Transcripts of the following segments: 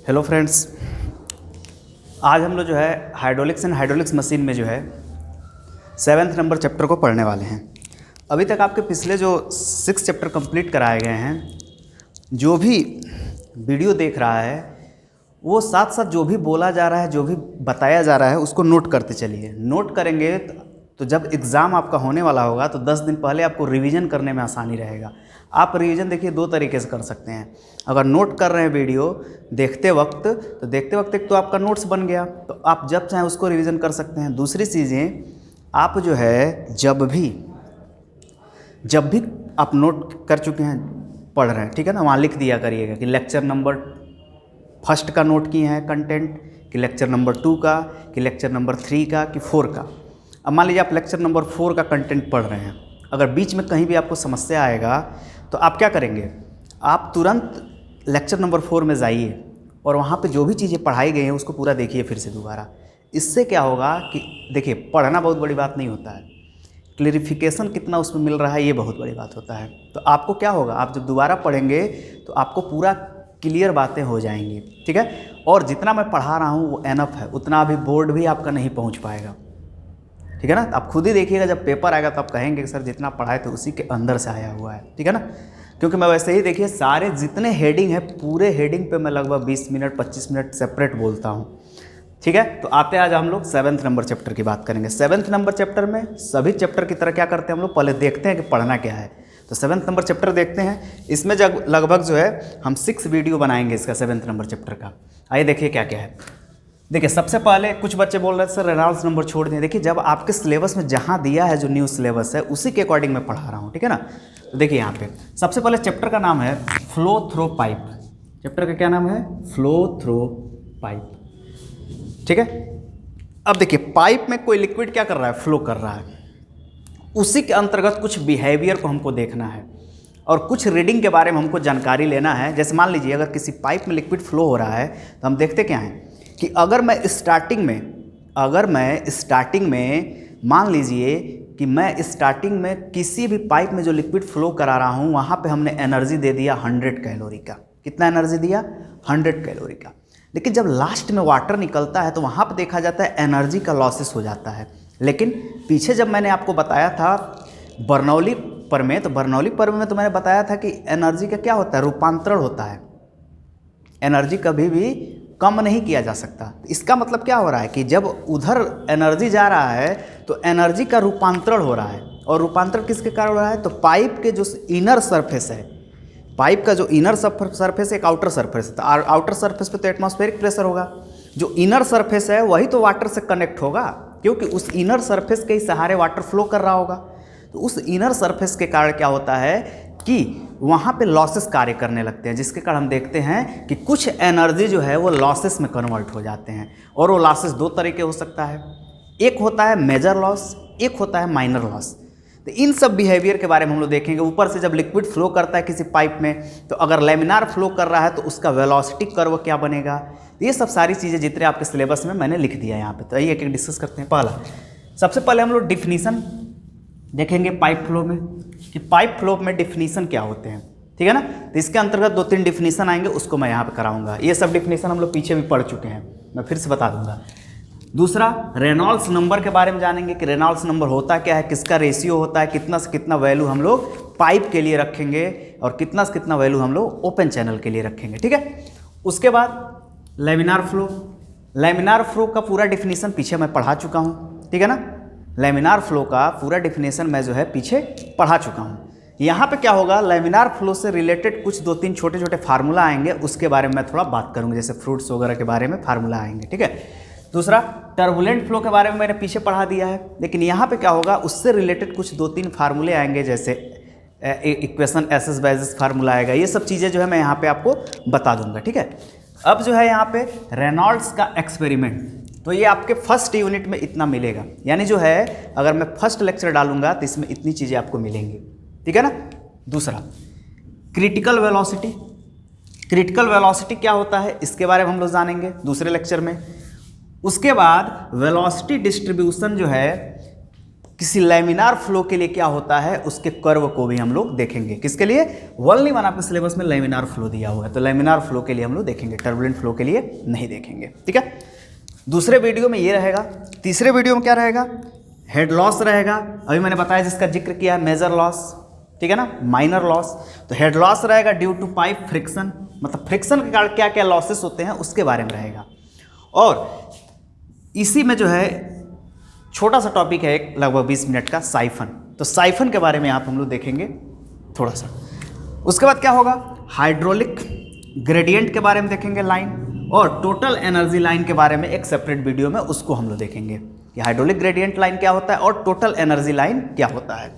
Hello friends, आज हम लोग जो है हाइड्रोलिक्स एंड हाइड्रोलिक्स मशीन में जो है 7th नंबर चैप्टर को पढ़ने वाले हैं। अभी तक आपके पिछले जो 6 चैप्टर कंप्लीट कराए गए हैं, जो भी वीडियो देख रहा है वो साथ साथ जो भी बोला जा रहा है, जो भी बताया जा रहा है उसको नोट करते चलिए। नोट करेंगे तो जब एग्ज़ाम आपका होने वाला होगा तो 10 दिन पहले आपको रिवीजन करने में आसानी रहेगा। आप रिवीजन देखिए 2 तरीके से कर सकते हैं। अगर नोट कर रहे हैं वीडियो देखते वक्त एक तो आपका नोट्स बन गया, तो आप जब चाहें उसको रिवीजन कर सकते हैं। दूसरी चीज़ें, आप जो है जब भी आप नोट कर चुके हैं, पढ़ रहे हैं, ठीक है ना, वहाँ लिख दिया करिएगा कि लेक्चर नंबर 1 का नोट किए हैं कंटेंट, कि लेक्चर नंबर 2 का, कि लेक्चर नंबर 3 का, कि 4 का। अब मान लीजिए आप लेक्चर नंबर 4 का कंटेंट पढ़ रहे हैं, अगर बीच में कहीं भी आपको समस्या आएगा तो आप क्या करेंगे, आप तुरंत लेक्चर नंबर 4 में जाइए और वहाँ पे जो भी चीज़ें पढ़ाई गई हैं उसको पूरा देखिए फिर से दोबारा। इससे क्या होगा कि देखिए, पढ़ना बहुत बड़ी बात नहीं होता है, क्लेरिफिकेशन कितना उसमें मिल रहा है ये बहुत बड़ी बात होता है। तो आपको क्या होगा, आप जब दोबारा पढ़ेंगे तो आपको पूरा क्लियर बातें हो जाएंगी, ठीक है। और जितना मैं पढ़ा रहा हूँ वो एनफ है, उतना अभी बोर्ड भी आपका नहीं पहुँच पाएगा, ठीक है ना। आप खुद ही देखिएगा, जब पेपर आएगा तो आप कहेंगे कि सर जितना पढ़ाए थे उसी के अंदर से आया हुआ है, ठीक है ना। क्योंकि मैं वैसे ही देखिए सारे जितने हेडिंग है, पूरे हेडिंग पे मैं लगभग 20 मिनट 25 मिनट सेपरेट बोलता हूँ, ठीक है। तो आते आज हम लोग 7th नंबर चैप्टर की बात करेंगे। 7th नंबर चैप्टर में सभी चैप्टर की तरह क्या करते हैं हम लोग, पहले देखते हैं कि पढ़ना क्या है। तो 7th नंबर चैप्टर देखते हैं। इसमें जब लगभग जो है हम 6 वीडियो बनाएंगे इसका 7th नंबर चैप्टर का। आइए देखिए क्या क्या है। देखिए, सबसे पहले कुछ बच्चे बोल रहे थे सर रेनॉल्ड्स नंबर छोड़ दें। देखिए, जब आपके सिलेबस में जहाँ दिया है, जो न्यू सिलेबस है उसी के अकॉर्डिंग मैं पढ़ा रहा हूँ, ठीक है ना। तो देखिए यहाँ पे सबसे पहले चैप्टर का नाम है फ्लो थ्रो पाइप। चैप्टर का क्या नाम है, फ्लो थ्रो पाइप, ठीक है। अब देखिए, पाइप में कोई लिक्विड क्या कर रहा है, फ्लो कर रहा है, उसी के अंतर्गत कुछ बिहेवियर को हमको देखना है और कुछ रीडिंग के बारे में हमको जानकारी लेना है। जैसे मान लीजिए अगर किसी पाइप में लिक्विड फ्लो हो रहा है तो हम देखते क्या हैं कि अगर मैं स्टार्टिंग में मान लीजिए कि मैं स्टार्टिंग में किसी भी पाइप में जो लिक्विड फ्लो करा रहा हूँ वहाँ पे हमने एनर्जी दे दिया 100 कैलोरी का। कितना एनर्जी दिया, 100 कैलोरी का। लेकिन जब लास्ट में वाटर निकलता है तो वहाँ पे देखा जाता है एनर्जी का लॉसेस हो जाता है। लेकिन पीछे जब मैंने आपको बताया था बर्नौली पर में, तो बर्नौली पर में तो मैंने बताया था कि एनर्जी का क्या होता है, रूपांतरण होता है। एनर्जी कभी भी कम नहीं किया जा सकता। इसका मतलब क्या हो रहा है कि जब उधर एनर्जी जा रहा है तो एनर्जी का रूपांतरण हो रहा है। और रूपांतरण किसके कारण हो रहा है, तो पाइप के जो इनर सरफेस है, पाइप का जो इनर सरफेस एक आउटर सरफेस है, तो आउटर सरफेस पे तो एटमॉस्फेरिक प्रेशर होगा, जो इनर सरफेस है वही तो वाटर से कनेक्ट होगा, क्योंकि उस इनर सरफेस के सहारे वाटर फ्लो कर रहा होगा। तो उस इनर सरफेस के कारण क्या होता है कि वहाँ पे लॉसेस कार्य करने लगते हैं, जिसके कारण हम देखते हैं कि कुछ एनर्जी जो है वो लॉसेस में कन्वर्ट हो जाते हैं। और वो लॉसेस 2 तरीके हो सकता है, एक होता है मेजर लॉस, एक होता है माइनर लॉस। तो इन सब बिहेवियर के बारे में हम लोग देखेंगे। ऊपर से जब लिक्विड फ्लो करता है किसी पाइप में, तो अगर लेमिनार फ्लो कर रहा है तो उसका वेलोसिटी कर्व क्या बनेगा, ये सब सारी चीज़ें जितने आपके सिलेबस में मैंने लिख दिया यहाँ पे। तो आइए एक डिस्कस करते हैं। पहला, सबसे पहले हम लोग डिफिनीसन देखेंगे पाइप फ्लो में, कि पाइप फ्लो में डिफिनीसन क्या होते हैं, ठीक है ना। तो इसके अंतर्गत 2-3 डिफिनीसन आएंगे, उसको मैं यहाँ पे कराऊंगा। ये सब डिफिनीसन हम लोग पीछे भी पढ़ चुके हैं, मैं फिर से बता दूंगा। दूसरा, रेनॉल्ड्स नंबर के बारे में जानेंगे कि रेनॉल्ड्स नंबर होता क्या है, किसका रेशियो होता है, कितना से कितना वैल्यू हम लोग पाइप के लिए रखेंगे और कितना से कितना वैल्यू हम लोग ओपन चैनल के लिए रखेंगे, ठीक है। उसके बाद लेमिनार फ्लो। लेमिनार फ्लो का पूरा डिफिनीसन पीछे मैं पढ़ा चुका हूँ, ठीक है ना। लेमिनार फ्लो का पूरा डिफिनेशन मैं जो है पीछे पढ़ा चुका हूँ। यहाँ पे क्या होगा, लेमिनार फ्लो से रिलेटेड कुछ 2-3 छोटे छोटे फार्मूला आएंगे, उसके बारे में मैं थोड़ा बात करूँगा, जैसे फ्रूट्स वगैरह के बारे में फार्मूला आएंगे, ठीक है। दूसरा, टर्बुलेंट फ्लो के बारे में मैंने पीछे पढ़ा दिया है, लेकिन यहाँ पे क्या होगा, उससे रिलेटेड कुछ 2-3 फार्मूले आएंगे, जैसे इक्वेशन एसएस बाइजेस फार्मूला आएगा। ये सब चीज़ें जो है मैं यहाँ पे आपको बता दूंगा, ठीक है। अब जो है यहाँ पे रेनॉल्ड्स का एक्सपेरिमेंट, तो ये आपके फर्स्ट यूनिट में इतना मिलेगा, यानी जो है अगर मैं फर्स्ट लेक्चर डालूंगा तो इसमें इतनी चीज़ें आपको मिलेंगी, ठीक है ना। दूसरा, क्रिटिकल वेलोसिटी। क्रिटिकल वेलोसिटी क्या होता है इसके बारे में हम लोग जानेंगे दूसरे लेक्चर में। उसके बाद वेलोसिटी डिस्ट्रीब्यूशन जो है किसी लैमिनार फ्लो के लिए क्या होता है, उसके कर्व को भी हम लोग देखेंगे। किसके लिए? वोल्ली वन आपके सिलेबस में लैमिनार फ्लो दिया हुआ है, तो लैमिनार फ्लो के लिए हम लोग देखेंगे, टर्बुलेंट फ्लो के लिए नहीं देखेंगे। ठीक है, दूसरे वीडियो में ये रहेगा। तीसरे वीडियो में क्या रहेगा? हेड लॉस रहेगा। अभी मैंने बताया जिसका जिक्र किया है, मेजर लॉस, ठीक है ना, माइनर लॉस। तो हेड लॉस रहेगा ड्यू टू पाइप फ्रिक्शन, मतलब फ्रिक्शन के कारण क्या क्या लॉसेस होते हैं उसके बारे में रहेगा। और इसी में जो है छोटा सा टॉपिक है एक लगभग 20 मिनट का, साइफन। तो साइफन के बारे में आप हम लोग देखेंगे थोड़ा सा। उसके बाद क्या होगा? हाइड्रोलिक ग्रेडियंट के बारे में देखेंगे लाइन, और टोटल एनर्जी लाइन के बारे में एक सेपरेट वीडियो में उसको हम लोग देखेंगे कि हाइड्रोलिक ग्रेडियंट लाइन क्या होता है और टोटल एनर्जी लाइन क्या होता है।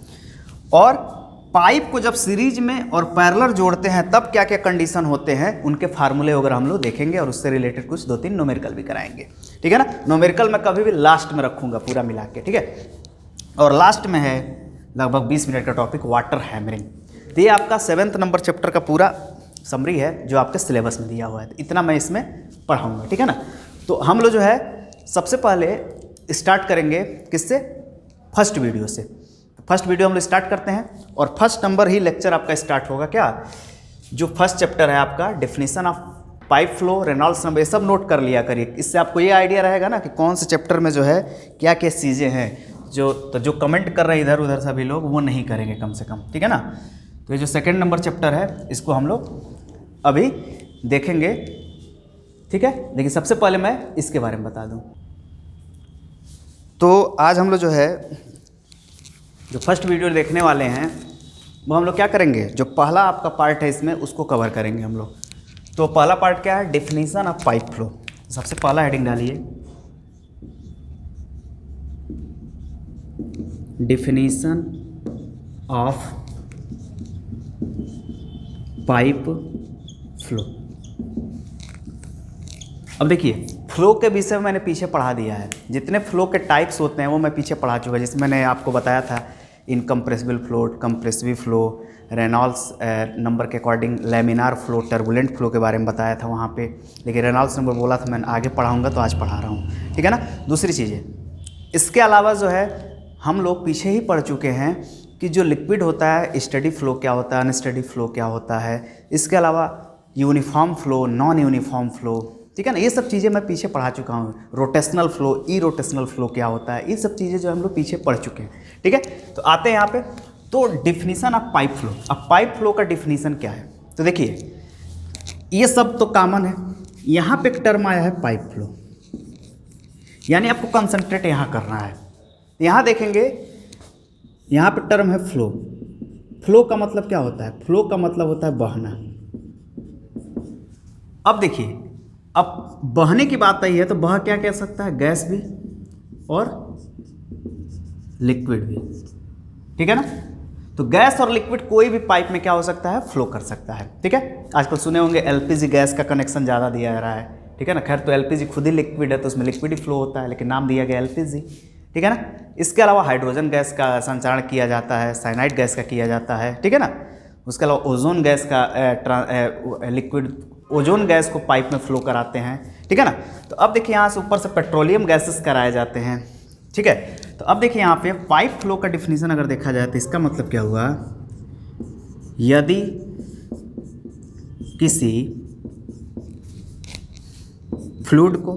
और पाइप को जब सीरीज में और पैरेलल जोड़ते हैं तब क्या क्या कंडीशन होते हैं, उनके फार्मूले वगैरह हम लोग देखेंगे, और उससे रिलेटेड कुछ 2-3 न्यूमेरिकल भी कराएंगे। ठीक है ना, न्यूमेरिकल मैं कभी भी लास्ट में रखूँगा पूरा मिला के। ठीक है, और लास्ट में है लगभग 20 मिनट का टॉपिक वाटर हैमरिंग। तो ये आपका 7th नंबर चैप्टर का पूरा समरी है जो आपके सिलेबस में दिया हुआ है, तो इतना मैं इसमें पढ़ाऊँगा। ठीक है ना, तो हम लोग जो है सबसे पहले स्टार्ट करेंगे किससे? फर्स्ट वीडियो से। फर्स्ट वीडियो हम लोग स्टार्ट करते हैं, और फर्स्ट नंबर ही लेक्चर आपका स्टार्ट होगा क्या? जो फर्स्ट चैप्टर है आपका definition of pipe flow, Reynolds number, ये सब नोट कर लिया करिए। इससे आपको ये आइडिया रहेगा ना कि कौन से चैप्टर में जो है क्या क्या चीज़ें हैं। जो कमेंट कर रहे हैं इधर उधर सभी लोग, वो नहीं करेंगे कम से कम। ठीक है ना, तो ये जो 2nd नंबर चैप्टर है इसको हम लोग अभी देखेंगे। ठीक है, लेकिन सबसे पहले मैं इसके बारे में बता दूं। तो आज हम लोग जो है जो फर्स्ट वीडियो देखने वाले हैं वो हम लोग क्या करेंगे, जो पहला आपका पार्ट है इसमें उसको कवर करेंगे हम लोग। तो पहला पार्ट क्या है? Definition of pipe flow. सबसे पहला हेडिंग डालिए, डेफिनेशन ऑफ पाइप फ्लो। अब देखिए, फ्लो के विषय में मैंने पीछे पढ़ा दिया है, जितने फ्लो के टाइप्स होते हैं वो मैं पीछे पढ़ा चुका, जैसे मैंने आपको बताया था incompressible flow, compressive flow, Reynolds number के according laminar flow, turbulent flow के बारे में बताया था वहाँ पे, लेकिन रेनॉल्ड्स नंबर बोला था मैंने आगे पढ़ाऊँगा, तो आज पढ़ा रहा हूँ। ठीक है ना। दूसरी चीज़ें इसके अलावा जो है हम लोग पीछे ही पढ़ चुके हैं कि जो लिक्विड होता है स्टडी फ्लो क्या होता है, अनस्टडी फ्लो क्या होता है, इसके अलावा uniform flow, non uniform flow. ठीक है ना, ये सब चीज़ें मैं पीछे पढ़ा चुका हूँ। रोटेशनल फ्लो, ई रोटेशनल फ्लो क्या होता है, ये सब चीज़ें जो हम लोग पीछे पढ़ चुके हैं। ठीक है, तो आते हैं यहाँ पे, तो डिफिनीसन ऑफ पाइप फ्लो। अब पाइप फ्लो का डिफिनीसन क्या है? तो देखिए ये सब तो कॉमन है, यहाँ पे एक टर्म आया है पाइप फ्लो, यानी आपको कंसंट्रेट यहाँ करना है। यहाँ देखेंगे, यहाँ पे टर्म है फ्लो। फ्लो का मतलब क्या होता है? फ्लो का मतलब होता है बहना। अब देखिए, अब बहने की बात आई है तो बह क्या कह सकता है? गैस भी और लिक्विड भी। ठीक है ना, तो गैस और लिक्विड कोई भी पाइप में क्या हो सकता है? फ्लो कर सकता है। ठीक है, आजकल सुने होंगे एलपीजी गैस का कनेक्शन ज़्यादा दिया जा रहा है। ठीक है ना, खैर तो एलपीजी खुद ही लिक्विड है तो उसमें लिक्विड ही फ्लो होता है, लेकिन नाम दिया गया एलपीजी। ठीक है ना, इसके अलावा हाइड्रोजन गैस का संचारण किया जाता है, साइनाइड गैस का किया जाता है। ठीक है ना, उसके अलावा ओजोन गैस का लिक्विड ओजोन गैस को पाइप में फ्लो कराते हैं। ठीक है ना, तो अब देखिए यहाँ से ऊपर से पेट्रोलियम गैसेस कराए जाते हैं। ठीक है, तो अब देखिए यहाँ पे पाइप फ्लो का डिफिनीशन अगर देखा जाए तो इसका मतलब क्या हुआ? यदि किसी फ्लूइड को,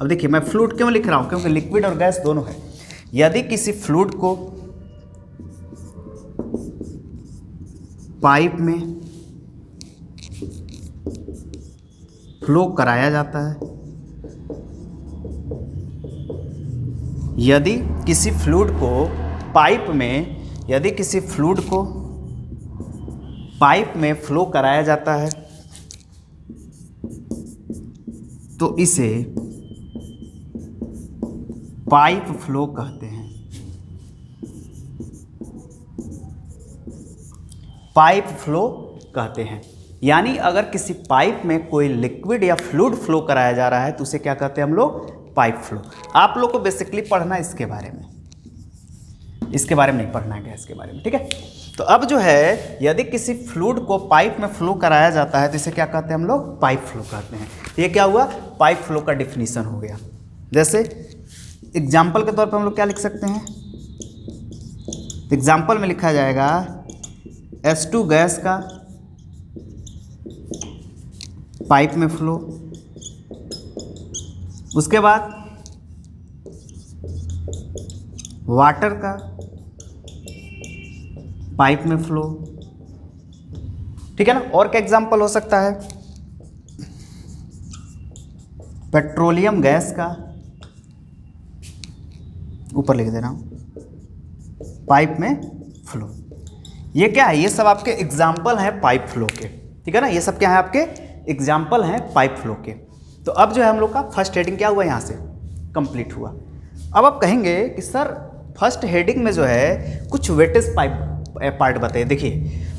अब देखिए मैं फ्लूइड क्यों लिख रहा हूँ, क्योंकि लिक्विड और गैस दोनों है। यदि किसी फ्लूइड को पाइप में फ्लो कराया जाता है, यदि किसी फ्लूइड को पाइप में फ्लो कराया जाता है तो इसे पाइप फ्लो कहते हैं। पाइप फ्लो कहते हैं, यानी अगर किसी पाइप में कोई लिक्विड या फ्लूइड फ्लो कराया जा रहा है तो उसे क्या कहते हैं हम लोग? Pipe flow. आप लोग को बेसिकली पढ़ना इसके बारे में, इसके बारे में नहीं पढ़ना है गैस के बारे में। ठीक है, तो अब जो है यदि किसी फ्लूइड को पाइप में फ्लो कराया जाता है तो इसे क्या कहते हैं हम लोग? पाइप फ्लो कहते हैं। तो ये क्या हुआ? पाइप फ्लो का डिफिनीशन हो गया। जैसे एग्जाम्पल के तौर पर हम लोग क्या लिख सकते हैं? एग्जाम्पल में लिखा जाएगा H2 गैस का पाइप में फ्लो, उसके बाद वाटर का पाइप में फ्लो, ठीक है ना। और क्या एग्जाम्पल हो सकता है, पेट्रोलियम गैस का, ऊपर लिख दे रहा हूं, पाइप में फ्लो। ये क्या है, ये सब आपके एग्जाम्पल हैं पाइप फ्लो के, ठीक है ना। ये सब क्या है, आपके एग्जाम्पल हैं पाइप फ्लो के। तो अब जो है हम लोग का फर्स्ट हेडिंग क्या हुआ, यहाँ से कंप्लीट हुआ। अब आप कहेंगे कि सर फर्स्ट हेडिंग में जो है कुछ वेटेज पाइप पार्ट बताइए। देखिए,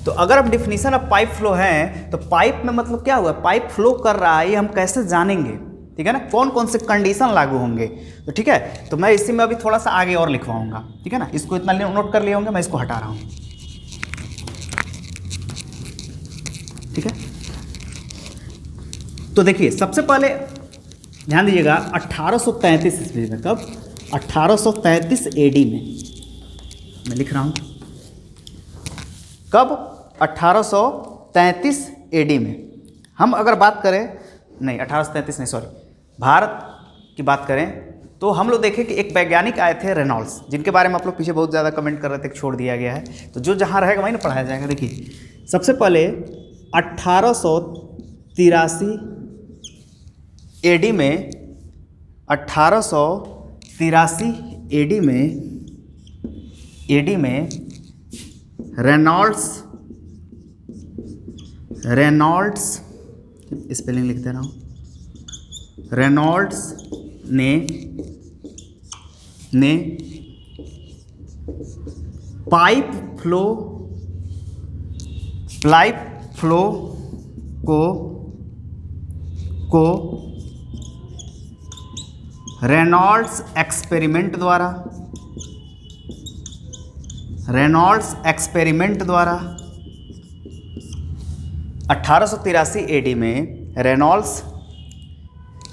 तो अगर अब डिफिनीशन ऑफ पाइप फ्लो है तो पाइप में मतलब क्या हुआ, पाइप फ्लो कर रहा है, ये हम कैसे जानेंगे, ठीक है ना, कौन कौन से कंडीशन लागू होंगे। तो ठीक है, तो मैं इसी में अभी थोड़ा सा आगे और लिखवाऊंगा, ठीक है ना। इसको इतना नोट कर लिए होंगे, मैं इसको हटा रहा हूँ, ठीक है। तो देखिए सबसे पहले ध्यान दीजिएगा 1833 ईस्वी में, कब, 1833 एडी में, मैं लिख रहा हूँ कब, 1833 एडी में। हम अगर बात करें, नहीं 1833 नहीं, सॉरी, भारत की बात करें तो हम लोग देखें कि एक वैज्ञानिक आए थे रेनॉल्ड्स, जिनके बारे में आप लोग पीछे बहुत ज़्यादा कमेंट कर रहे थे, छोड़ दिया गया है, तो जो जहाँ रहेगा वहीं ना पढ़ाया जाएगा। देखिए सबसे पहले 1883 एडी में, 1883 एडी में रेनॉल्ड्स स्पेलिंग लिख दे रहा हूँ, रेनॉल्ड्स ने पाइप फ्लो को रेनॉल्ड्स एक्सपेरिमेंट द्वारा 1883 एडी में रेनॉल्ड्स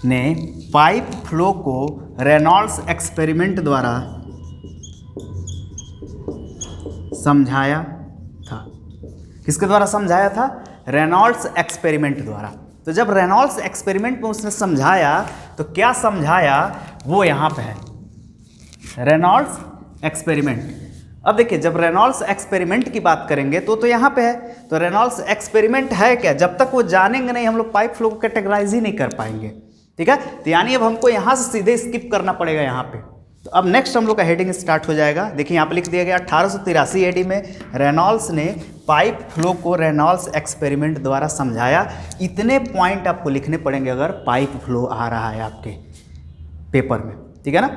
ने पाइप फ्लो को रेनॉल्ड्स एक्सपेरिमेंट द्वारा समझाया था। किसके द्वारा समझाया था, रेनॉल्ड्स एक्सपेरिमेंट द्वारा। तो जब रेनॉल्ड्स एक्सपेरिमेंट में उसने समझाया तो क्या समझाया, वो यहाँ पे है, रेनॉल्ड्स एक्सपेरिमेंट। अब देखिए जब रेनॉल्ड्स एक्सपेरिमेंट की बात करेंगे तो यहाँ पे है, तो रेनॉल्ड्स एक्सपेरिमेंट है क्या, जब तक वो जानेंगे नहीं हम लोग पाइप फ्लो को कैटेगराइज ही नहीं कर पाएंगे, ठीक है। तो यानी अब हमको यहाँ से सीधे स्किप करना पड़ेगा यहाँ पे। तो अब नेक्स्ट हम लोग का हेडिंग स्टार्ट हो जाएगा। देखिए यहाँ पे लिख दिया गया 1883 एडी में रेनॉल्ड्स ने पाइप फ्लो को रेनॉल्ड्स एक्सपेरिमेंट द्वारा समझाया। इतने पॉइंट आपको लिखने पड़ेंगे अगर पाइप फ्लो आ रहा है आपके पेपर में, ठीक है ना।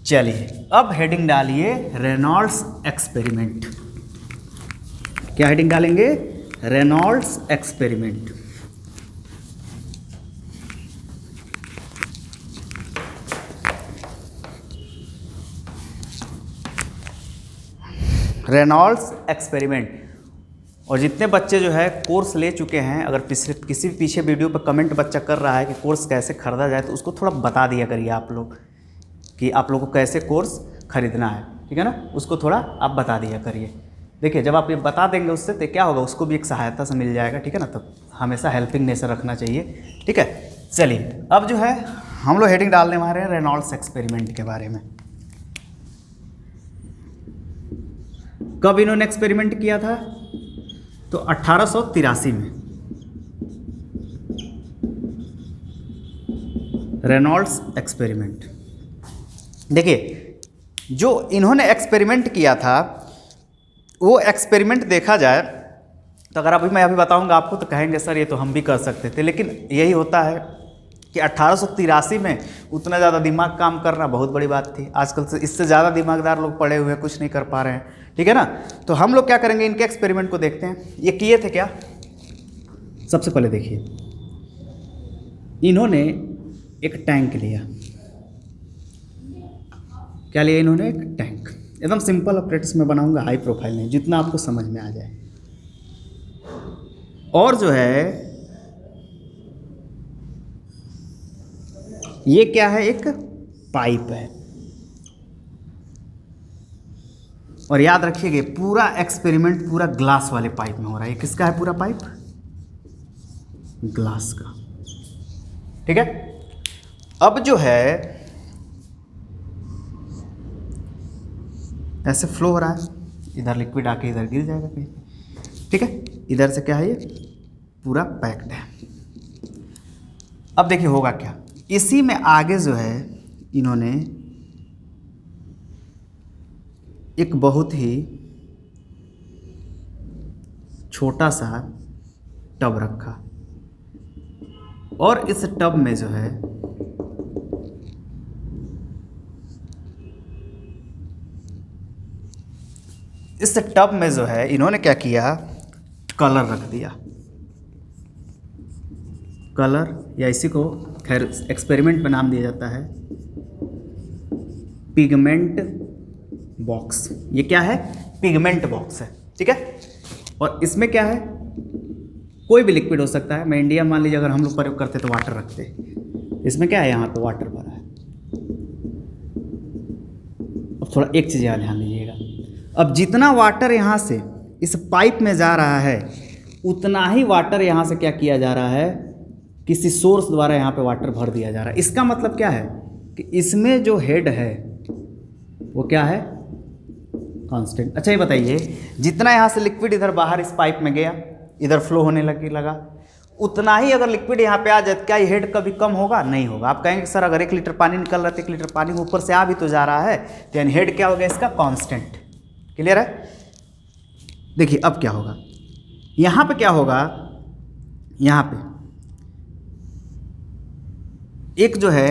चलिए अब हेडिंग डालिए रेनॉल्ड्स एक्सपेरिमेंट। क्या हेडिंग डालेंगे, रेनॉल्ड्स एक्सपेरिमेंट। Reynolds experiment. और जितने बच्चे जो है कोर्स ले चुके हैं, अगर किसी भी पीछे वीडियो पर कमेंट बच्चा कर रहा है कि कोर्स कैसे खरीदा जाए, तो उसको थोड़ा बता दिया करिए आप लोग कि आप लोगों को कैसे कोर्स खरीदना है, ठीक है ना, उसको थोड़ा आप बता दिया करिए। देखिए जब आप ये बता देंगे उससे तो क्या होगा, उसको भी एक सहायता से मिल जाएगा, ठीक है ना। तब हमेशा हेल्पिंग नेचर रखना चाहिए, ठीक है। चलिए अब जो है हम लोग हेडिंग डालने वाले हैं रेनॉल्ड्स एक्सपेरिमेंट के बारे में। कब इन्होंने एक्सपेरिमेंट किया था, तो 1883 में रेनॉल्ड्स एक्सपेरिमेंट। देखिए जो इन्होंने एक्सपेरिमेंट किया था वो एक्सपेरिमेंट देखा जाए तो अगर मैं अभी बताऊंगा आपको तो कहेंगे सर ये तो हम भी कर सकते थे, लेकिन यही होता है कि 1883 में उतना ज़्यादा दिमाग काम करना बहुत बड़ी बात थी। आजकल से इससे ज़्यादा दिमागदार लोग पड़े हुए कुछ नहीं कर पा रहे हैं, ठीक है ना। तो हम लोग क्या करेंगे, इनके एक्सपेरिमेंट को देखते हैं। ये किए थे क्या, सबसे पहले देखिए इन्होंने एक टैंक लिया। क्या लिया इन्होंने, एक टैंक। एकदम सिंपल ऑपरेटर्स में बनाऊंगा, हाई प्रोफाइल नहीं, जितना आपको समझ में आ जाए। और जो है ये क्या है, एक पाइप है। और याद रखिएगा पूरा एक्सपेरिमेंट पूरा ग्लास वाले पाइप में हो रहा है। ये किसका है पूरा पाइप? ग्लास का। ठीक है, अब जो है ऐसे फ्लो हो रहा है, इधर लिक्विड आके इधर गिर जाएगा कहीं। ठीक है, इधर से क्या है ये पूरा पैक्ड है। अब देखिए होगा क्या, इसी में आगे जो है इन्होंने एक बहुत ही छोटा सा टब रखा और इस टब में जो है इन्होंने क्या किया, कलर रख दिया। कलर या इसी को खैर एक्सपेरिमेंट में नाम दिया जाता है पिगमेंट बॉक्स। ये क्या है? पिगमेंट बॉक्स है। ठीक है, और इसमें क्या है, कोई भी लिक्विड हो सकता है। मैं इंडिया मान लीजिए अगर हम लोग प्रयोग करते तो वाटर रखते, इसमें क्या है, यहाँ पे वाटर भरा है। अब थोड़ा एक चीज़ यहाँ ध्यान दीजिएगा, अब जितना वाटर यहाँ से इस पाइप में जा रहा है उतना ही वाटर यहाँ से क्या किया जा रहा है, किसी सोर्स द्वारा यहाँ पे वाटर भर दिया जा रहा है। इसका मतलब क्या है कि इसमें जो हेड है वो क्या है, कांस्टेंट। अच्छा ये बताइए, जितना यहाँ से लिक्विड इधर बाहर इस पाइप में गया, इधर फ्लो होने लगा, उतना ही अगर लिक्विड यहाँ पे आ जाए क्या ये हेड कभी कम होगा? नहीं होगा। आप कहेंगे सर अगर 1 लीटर पानी निकल रहा है तो 1 लीटर पानी ऊपर से आ भी तो जा रहा है, तो यानी हेड क्या हो गया इसका? कांस्टेंट। क्लियर है? देखिए अब क्या होगा, यहाँ पे क्या होगा, यहाँ पे एक जो है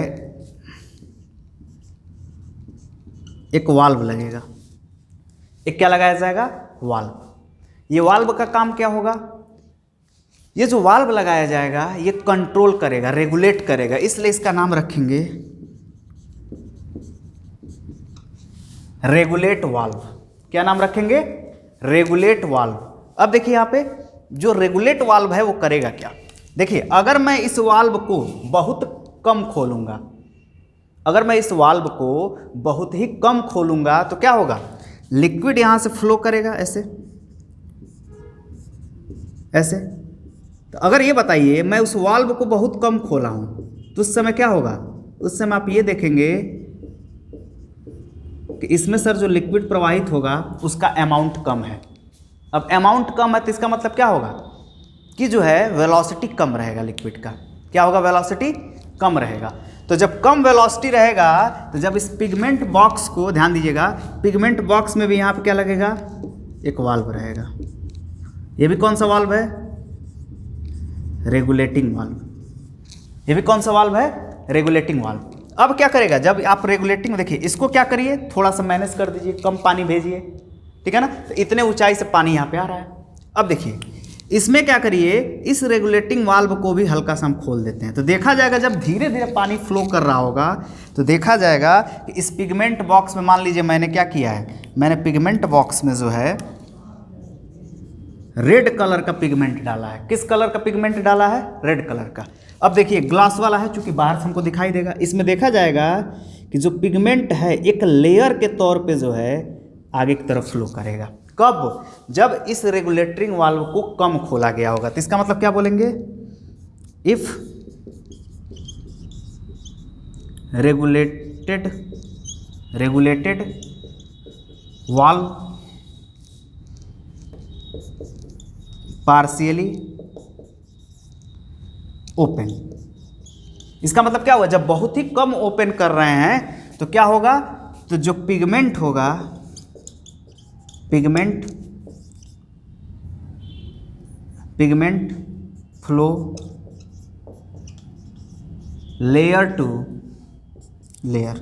एक वाल्व लगेगा। एक क्या लगाया जाएगा? वाल्व। ये वाल्व का काम क्या होगा, ये जो वाल्व लगाया जाएगा ये कंट्रोल करेगा, रेगुलेट करेगा, इसलिए इसका नाम रखेंगे रेगुलेट वाल्व। क्या नाम रखेंगे? Regulate valve. अब देखिए यहाँ पे जो रेगुलेट वाल्व है वो करेगा क्या, देखिए अगर मैं इस वाल्व को बहुत कम खोलूंगा, अगर मैं इस वाल्व को बहुत ही कम खोलूंगा तो क्या होगा, लिक्विड यहां से फ्लो करेगा ऐसे ऐसे। तो अगर ये बताइए मैं उस वाल्व को बहुत कम खोला हूं तो उस समय क्या होगा, उस समय आप ये देखेंगे कि इसमें सर जो लिक्विड प्रवाहित होगा उसका अमाउंट कम है। अब अमाउंट कम है तो इसका मतलब क्या होगा कि जो है वेलोसिटी कम रहेगा लिक्विड का। क्या होगा? वेलोसिटी कम रहेगा। तो जब कम वेलोसिटी रहेगा तो जब इस पिगमेंट बॉक्स को ध्यान दीजिएगा, पिगमेंट बॉक्स में भी यहाँ पे क्या लगेगा, एक वाल्व रहेगा। ये भी कौन सा वाल्व है? Regulating valve. ये भी कौन सा वाल्व है? Regulating valve. अब क्या करेगा, जब आप रेगुलेटिंग, देखिए इसको क्या करिए, थोड़ा सा मैनेज कर दीजिए, कम पानी भेजिए, ठीक है ना, तो इतने ऊंचाई से पानी यहाँ पे आ रहा है। अब देखिए इसमें क्या करिए, इस रेगुलेटिंग वाल्व को भी हल्का सा हम खोल देते हैं, तो देखा जाएगा जब धीरे धीरे पानी फ्लो कर रहा होगा तो देखा जाएगा कि इस पिगमेंट बॉक्स में, मान लीजिए मैंने क्या किया है, मैंने पिगमेंट बॉक्स में जो है रेड कलर का पिगमेंट डाला है। किस कलर का पिगमेंट डाला है? रेड कलर का। अब देखिए ग्लास वाला है, चूंकि बाहर से हमको दिखाई देगा, इसमें देखा जाएगा कि जो पिगमेंट है एक लेयर के तौर पे जो है आगे की तरफ फ्लो करेगा। कब? जब इस रेगुलेटिंग वाल्व को कम खोला गया होगा। तो इसका मतलब क्या बोलेंगे, if regulated valve partially open. इसका मतलब क्या हुआ, जब बहुत ही कम ओपन कर रहे हैं तो क्या होगा, तो जो पिगमेंट होगा, pigment flow layer to layer.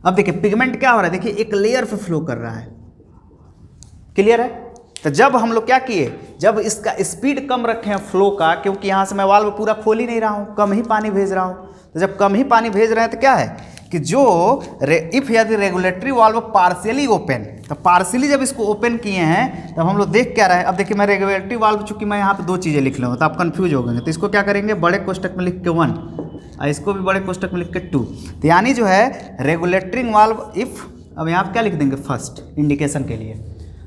अब देखिए पिगमेंट क्या हो रहा है, देखिए एक लेयर पे फ्लो कर रहा है। क्लियर है? तो जब हम लोग क्या किए, जब इसका स्पीड कम रखे हैं फ्लो का, क्योंकि यहाँ से मैं वाल्व पूरा खोल ही नहीं रहा हूँ, कम ही पानी भेज रहा हूँ, तो जब कम ही पानी भेज रहे हैं तो क्या है कि जो इफ़ यदि रेगुलेटरी वाल्व पार्शियली ओपन, तो पार्शियली जब इसको ओपन किए हैं तब हम लोग देख क्या रहे हैं। अब देखिए मैं रेगुलेटरी वाल्व, चूंकि मैं यहाँ पे दो चीज़ें लिख लूँगा तो आप कंफ्यूज हो गए, तो इसको क्या करेंगे, बड़े कोष्टक में लिख के 1 और इसको भी बड़े कोष्टक में लिख के 2। तो यानी जो है रेगुलेटरी वाल्व इफ़ अब यहाँ पे क्या लिख देंगे, फर्स्ट, इंडिकेशन के लिए।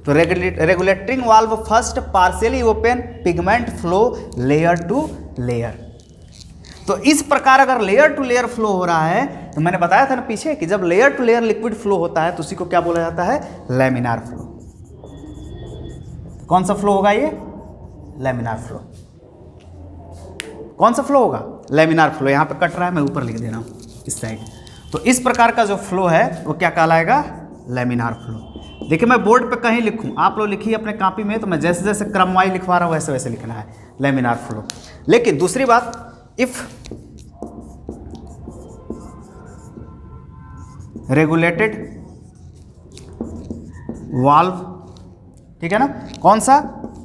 तो regulating valve first partially open pigment flow layer to layer. तो इस प्रकार अगर लेयर टू लेयर फ्लो हो रहा है, तो मैंने बताया था ना पीछे कि जब layer to layer liquid flow होता है तो उसी को क्या बोला जाता है, लैमिनार फ्लो। कौन सा फ्लो होगा ये, लैमिनार फ्लो। कौन सा फ्लो होगा, लैमिनार फ्लो। यहाँ पे कट रहा है, मैं ऊपर लिख दे रहा हूँ इस साइड। तो इस प्रकार का जो फ्लो है वो क्या कहलाएगा, लैमिनार फ्लो। देखिए मैं बोर्ड पे कहीं लिखूं, आप लोग लिखिए अपने कॉपी में, तो मैं जैसे जैसे क्रमवाई लिखवा रहा हूँ वैसे वैसे लिखना है, लैमिनार फ्लो। लेकिन दूसरी बात, इफ रेगुलेटेड वाल्व, ठीक है ना, कौन सा,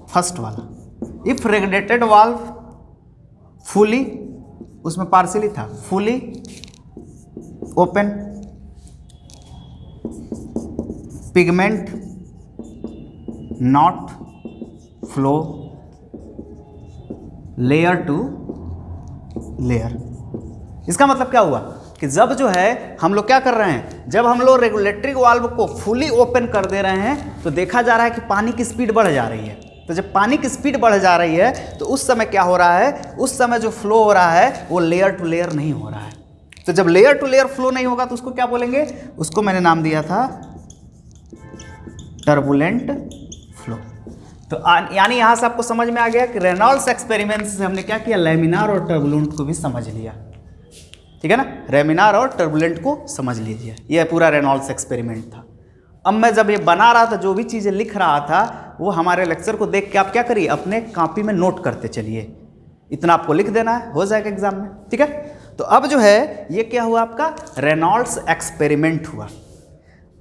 फर्स्ट वाला। इफ रेगुलेटेड वाल्व फुली, उसमें पार्शियली था, fully open pigment not flow layer to layer. इसका मतलब क्या हुआ कि जब जो है हम लोग क्या कर रहे हैं, जब हम लोग रेगुलेटरी वाल्व को फुली ओपन कर दे रहे हैं तो देखा जा रहा है कि पानी की स्पीड बढ़ जा रही है। तो जब पानी की स्पीड बढ़ जा रही है तो उस समय क्या हो रहा है, उस समय जो फ्लो हो रहा है वो लेयर टू लेयर नहीं हो रहा है। तो जब लेयर टू लेयर फ्लो नहीं होगा तो उसको क्या बोलेंगे, उसको मैंने नाम दिया था टर्बुलेंट फ्लो। तो यानी यहां से आपको समझ में आ गया कि रेनॉल्ड्स एक्सपेरिमेंट से हमने क्या किया, लैमिनार और टर्बुलेंट को भी समझ लिया। ठीक है ना, लैमिनार और टर्बुलेंट को समझ लीजिए, यह पूरा रेनॉल्ड्स एक्सपेरिमेंट था। अब मैं जब ये बना रहा था, जो भी चीज़ें लिख रहा था, वो हमारे लेक्चर को देख के आप क्या करिए, अपने कॉपी में नोट करते चलिए। इतना आपको लिख देना है, हो जाएगा एग्जाम में। ठीक है, तो अब जो है ये क्या हुआ, आपका रेनॉल्ड्स एक्सपेरिमेंट हुआ।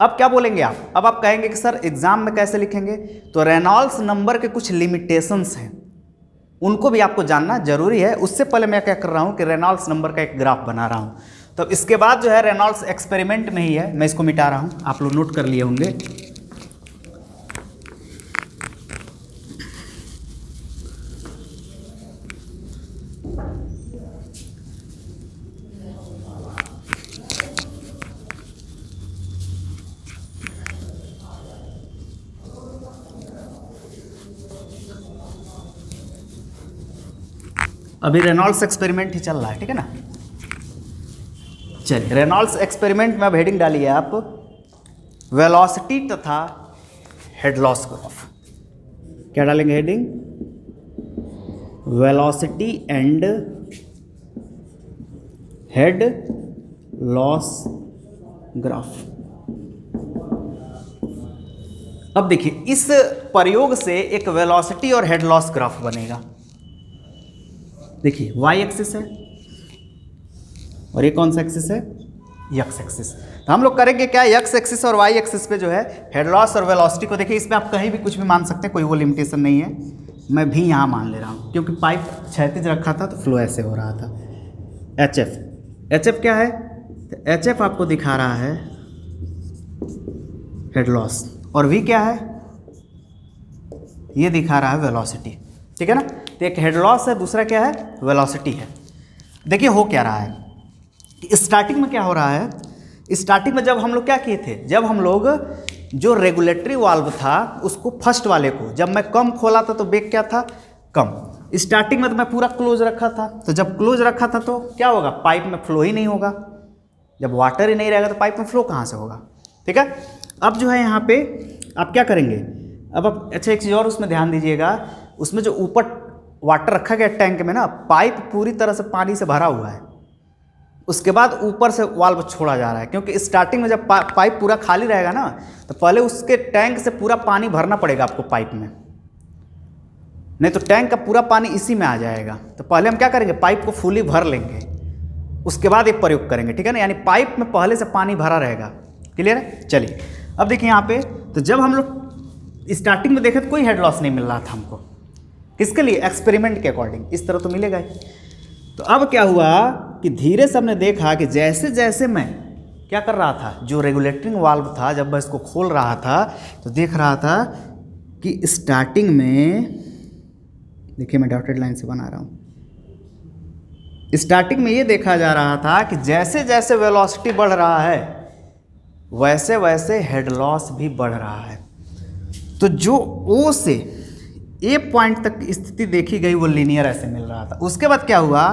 अब क्या बोलेंगे आप, अब आप कहेंगे कि सर एग्जाम में कैसे लिखेंगे, तो रेनॉल्ड्स नंबर के कुछ लिमिटेशंस हैं, उनको भी आपको जानना जरूरी है। उससे पहले मैं क्या कर रहा हूँ कि रेनॉल्ड्स नंबर का एक ग्राफ बना रहा हूँ। तो इसके बाद जो है रेनॉल्ड्स एक्सपेरिमेंट में ही है, मैं इसको मिटा रहा हूँ, आप लोग नोट कर लिए होंगे। अभी रेनॉल्ड्स एक्सपेरिमेंट ही चल रहा है, ठीक है ना। चलिए, रेनॉल्ड्स एक्सपेरिमेंट में अब हेडिंग डालिए आप, वेलोसिटी तथा हेड लॉस ग्राफ। क्या डालेंगे heading, velocity and head loss graph. अब देखिए, इस प्रयोग से एक वेलोसिटी और हेड लॉस ग्राफ बनेगा। देखिए वाई एक्सिस है और ये कौन सा एक्सिस है, एक्स एक्सिस। तो हम लोग करेंगे क्या, एक्स एक्सिस और वाई एक्सिस पे जो है हेड लॉस और वेलोसिटी को देखिए। इसमें आप कहीं भी कुछ भी मान सकते हैं, कोई वो लिमिटेशन नहीं है। मैं भी यहाँ मान ले रहा हूँ क्योंकि पाइप क्षैतिज रखा था तो फ्लो ऐसे हो रहा था। एच एफ, एच एफ क्या है, तो एच एफ आपको दिखा रहा है हेड लॉस, और वी क्या है, ये दिखा रहा है वेलोसिटी। ठीक है ना, तो एक हेड लॉस है, दूसरा क्या है, वेलोसिटी है। देखिए हो क्या रहा है, स्टार्टिंग में क्या हो रहा है, स्टार्टिंग में जब हम लोग क्या किए थे, जब हम लोग जो रेगुलेटरी वाल्व था उसको फर्स्ट वाले को जब मैं कम खोला था तो बेग क्या था, कम। स्टार्टिंग में तो मैं पूरा क्लोज रखा था, तो जब क्लोज रखा था तो क्या होगा, पाइप में फ्लो ही नहीं होगा। जब वाटर ही नहीं रहेगा तो पाइप में फ्लो कहाँ से होगा। ठीक है, अब जो है यहाँ पे आप क्या करेंगे, अब आप अच्छा एक चीज़ और उसमें ध्यान दीजिएगा, उसमें जो ऊपर वाटर रखा गया टैंक में ना, पाइप पूरी तरह से पानी से भरा हुआ है। उसके बाद ऊपर से वाल्व छोड़ा जा रहा है, क्योंकि स्टार्टिंग में जब पाइप पूरा खाली रहेगा ना, तो पहले उसके टैंक से पूरा पानी भरना पड़ेगा आपको पाइप में, नहीं तो टैंक का पूरा पानी इसी में आ जाएगा। तो पहले हम क्या करेंगे, पाइप को फुली भर लेंगे, उसके बाद एक प्रयोग करेंगे। ठीक है ना, यानी पाइप में पहले से पानी भरा रहेगा। क्लियर है, चलिए अब देखिए यहाँ पे, तो जब हम लोग स्टार्टिंग में देखे तो कोई हेड लॉस नहीं मिल रहा था हमको, किसके लिए, एक्सपेरिमेंट के अकॉर्डिंग, इस तरह तो मिलेगा ही। तो अब क्या हुआ कि धीरे से हमने देखा कि जैसे जैसे मैं क्या कर रहा था, जो रेगुलेटरिंग वाल्व था, जब मैं इसको खोल रहा था तो देख रहा था कि स्टार्टिंग में, देखिए मैं डॉटेड लाइन से बना रहा हूँ, स्टार्टिंग में ये देखा जा रहा था कि जैसे जैसे वेलोसिटी बढ़ रहा है वैसे वैसे हेड लॉस भी बढ़ रहा है। तो जो ओ से ए पॉइंट तक स्थिति देखी गई वो लीनियर ऐसे मिल रहा था। उसके बाद क्या हुआ,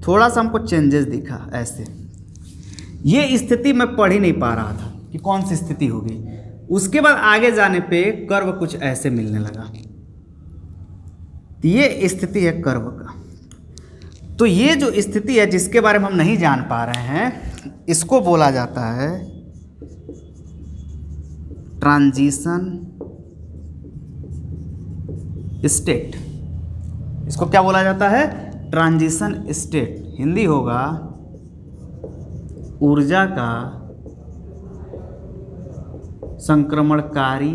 थोड़ा सा हमको चेंजेस दिखा ऐसे, ये स्थिति मैं पढ़ ही नहीं पा रहा था कि कौन सी स्थिति होगी। उसके बाद आगे जाने पे कर्व कुछ ऐसे मिलने लगा, तो ये स्थिति है कर्व का। तो ये जो स्थिति है जिसके बारे में हम नहीं जान पा रहे हैं, इसको बोला जाता है ट्रांजिशन स्टेट। इसको क्या बोला जाता है, ट्रांजिशन स्टेट। हिंदी होगा ऊर्जा का संक्रमणकारी,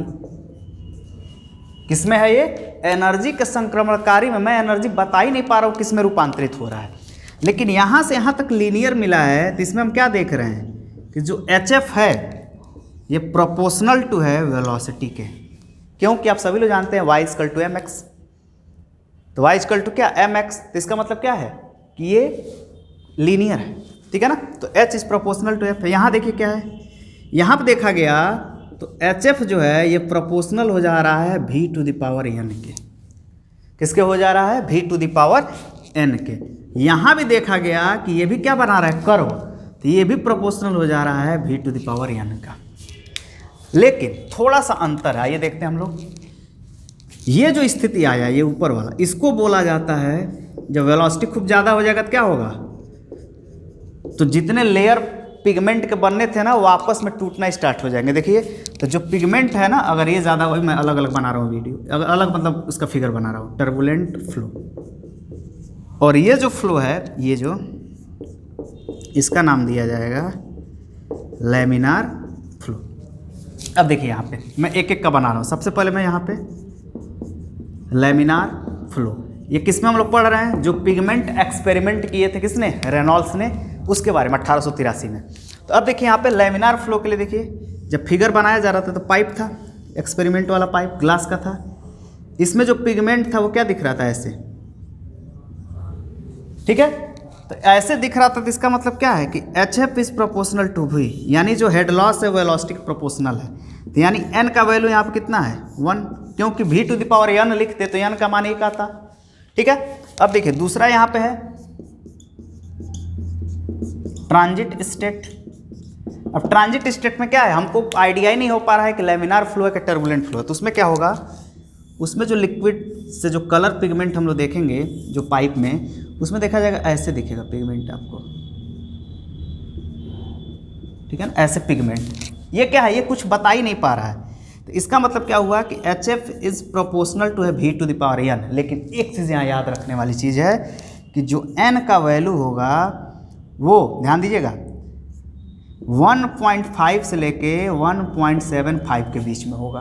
किसमें है ये, एनर्जी के संक्रमणकारी में। मैं एनर्जी बता ही नहीं पा रहा हूँ किस में रूपांतरित हो रहा है, लेकिन यहाँ से यहाँ तक लीनियर मिला है। तो इसमें हम क्या देख रहे हैं कि जो HF है ये प्रोपोर्शनल टू है वेलोसिटी के, क्योंकि आप सभी लोग जानते हैं y = mx। तो y = क्या, mx। तो इसका मतलब क्या है कि ये लीनियर है, ठीक है ना। तो h is proportional to f। यहाँ देखिए क्या है, यहाँ पे देखा गया तो HF जो है ये प्रोपोर्शनल हो जा रहा है v⁴n के। किसके हो जा रहा है, v⁴n के। यहाँ भी देखा गया कि ये भी क्या बना रहा है, कर्व। तो ये भी प्रोपोर्शनल हो जा रहा है v⁴n का। लेकिन थोड़ा सा अंतर है, ये देखते हैं हम लोग। ये जो स्थिति आया ये ऊपर वाला, इसको बोला जाता है जब वेलोसिटी खूब ज़्यादा हो जाएगा तो क्या होगा, तो जितने लेयर पिगमेंट के बनने थे ना वो आपस में टूटना स्टार्ट हो जाएंगे। देखिए तो जो पिगमेंट है ना, अगर ये ज़्यादा, वही मैं अलग अलग बना रहा हूँ वीडियो, अगर अलग मतलब उसका फिगर बना रहा हूँ, टर्बुलेंट फ्लो। और ये जो फ्लो है, ये जो इसका नाम दिया जाएगा लैमिनार फ्लो। अब देखिए यहाँ पे मैं एक एक का बना रहा हूँ। सबसे पहले मैं यहाँ पे लैमिनार फ्लो, ये किस में हम लोग पढ़ रहे हैं, जो पिगमेंट एक्सपेरिमेंट किए थे किसने, रेनॉल्ड्स ने, उसके बारे में 1883 में। तो अब देखिए यहाँ पे लैमिनार फ्लो के लिए देखिए, जब फिगर बनाया जा रहा था तो पाइप था, एक्सपेरिमेंट वाला पाइप ग्लास का था। इसमें जो पिगमेंट था वो क्या दिख रहा था, ऐसे, ठीक है। तो ऐसे दिख रहा था, तो इसका मतलब क्या है कि HF is proportional to V, यानी जो हेड लॉस है वेलोसिटी प्रोपोर्शनल है। तो यानी n का वैल्यू यहाँ पे कितना है, 1, क्योंकि v⁴n लिखते तो n का मान 1 आता, ठीक है। अब देखिए दूसरा यहाँ पे है ट्रांजिट स्टेट। अब ट्रांजिट स्टेट में क्या है, हमको आइडिया ही नहीं हो पा रहा है कि लैमिनार फ्लो है कि टर्बुलेंट फ्लो है। तो उसमें क्या होगा, उसमें जो लिक्विड से जो कलर पिगमेंट हम लोग देखेंगे जो पाइप में, उसमें देखा जाएगा ऐसे दिखेगा पिगमेंट आपको, ठीक है ना, ऐसे पिगमेंट। ये क्या है, ये कुछ बता ही नहीं पा रहा है। तो इसका मतलब क्या हुआ कि HF इज प्रोपोर्शनल टू है v⁴n। लेकिन एक चीज़ यहाँ याद रखने वाली चीज़ है कि जो n का वैल्यू होगा वो ध्यान दीजिएगा 1.5 से लेके 1.75 के बीच में होगा।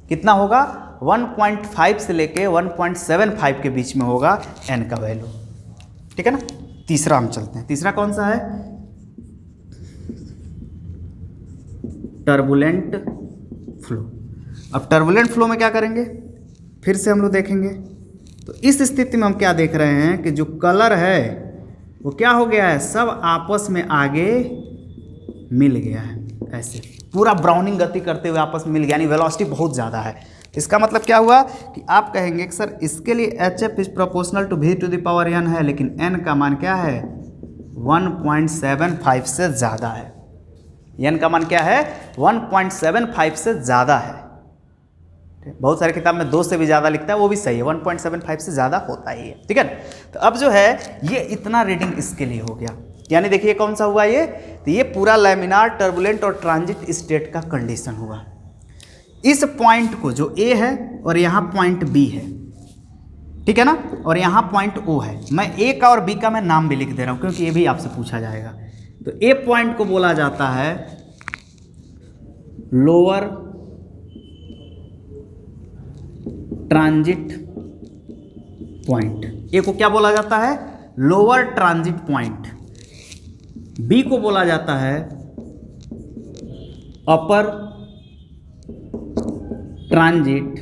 कितना होगा, 1.5 से लेके 1.75 के बीच में होगा n का वैल्यू, ठीक है ना। तीसरा हम चलते हैं, तीसरा कौन सा है, टर्बुलेंट फ्लो। अब टर्बुलेंट फ्लो में क्या करेंगे, फिर से हम लोग देखेंगे। तो इस स्थिति में हम क्या देख रहे हैं कि जो कलर है वो क्या हो गया है, सब आपस में आगे मिल गया है, ऐसे पूरा ब्राउनिंग गति करते हुए आपस में मिल गया, यानी वेलोसिटी बहुत ज़्यादा है। इसका मतलब क्या हुआ कि आप कहेंगे कि सर इसके लिए HF is proportional to v⁴n है, लेकिन n का मान क्या है, 1.75 से ज़्यादा है। n का मान क्या है, 1.75 से ज़्यादा है। बहुत सारे किताब में 2 से भी ज़्यादा लिखता है, वो भी सही है, 1.75 से ज़्यादा होता ही है, ठीक है। तो अब जो है ये इतना रीडिंग इसके लिए हो गया, यानी देखिए कौन सा हुआ ये, तो ये पूरा लैमिनार, टर्बुलेंट और ट्रांजिट स्टेट का कंडीशन हुआ। इस पॉइंट को जो A है और यहाँ पॉइंट B है, ठीक है ना, और यहाँ पॉइंट O है। मैं A का और B का मैं नाम भी लिख दे रहा हूँ क्योंकि ये भी आपसे पूछा जाएगा। तो A पॉइंट को बोला जाता है लोअर ट्रांजिट पॉइंट। ए को क्या बोला जाता है, लोअर ट्रांजिट पॉइंट। बी को बोला जाता है अपर ट्रांजिट